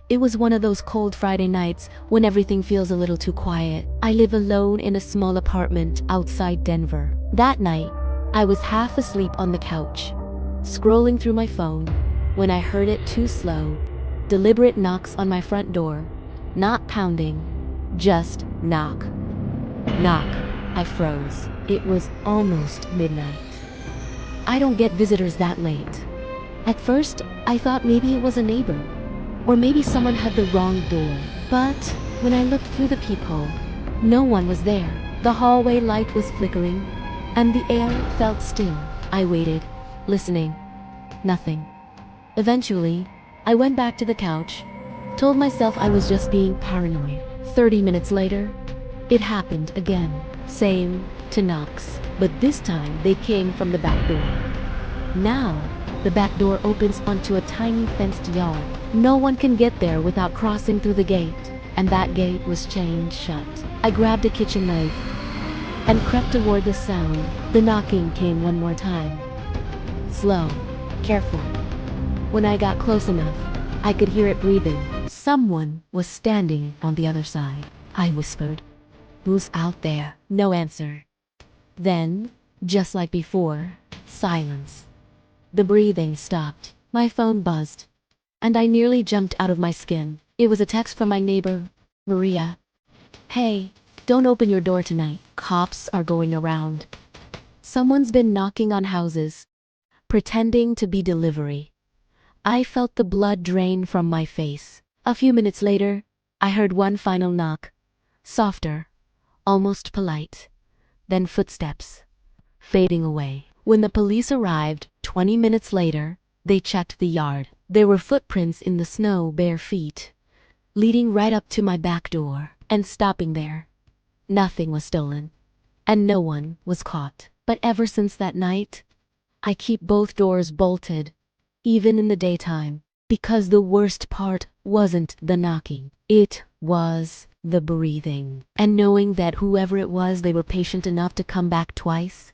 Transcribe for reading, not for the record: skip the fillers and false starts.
It was one of those cold Friday nights when everything feels a little too quiet. I live alone in a small apartment outside Denver. That night, I was half asleep on the couch, scrolling through my phone, when I heard it too slow, deliberate knocks on my front door. Not pounding, just knock. Knock. I froze. It was almost midnight. I don't get visitors that late. At first, I thought maybe it was a neighbor, or maybe someone had the wrong door. But when I looked through the peephole, no one was there. The hallway light was flickering, and the air felt still. I waited, listening. Nothing. Eventually, I went back to the couch, told myself I was just being paranoid. 30 minutes later, it happened again. Same to knocks, but this time they came from the back door. Now, the back door opens onto a tiny fenced yard. No one can get there without crossing through the gate, and that gate was chained shut. I grabbed a kitchen knife and crept toward the sound. The knocking came one more time. Slow, careful. When I got close enough, I could hear it breathing. Someone was standing on the other side. I whispered, "Who's out there?" No answer. Then, just like before, silence. The breathing stopped. My phone buzzed, and I nearly jumped out of my skin. It was a text from my neighbor, Maria. "Hey, don't open your door tonight. Cops are going around. Someone's been knocking on houses, pretending to be delivery." I felt the blood drain from my face. A few minutes later, I heard one final knock. Softer, almost polite. Then footsteps, fading away. When the police arrived, 20 minutes later, they checked the yard. There were footprints in the snow, bare feet, leading right up to my back door, and stopping there. Nothing was stolen, and no one was caught. But ever since that night, I keep both doors bolted, even in the daytime, because the worst part wasn't the knocking. It was the breathing. And knowing that whoever it was, they were patient enough to come back twice.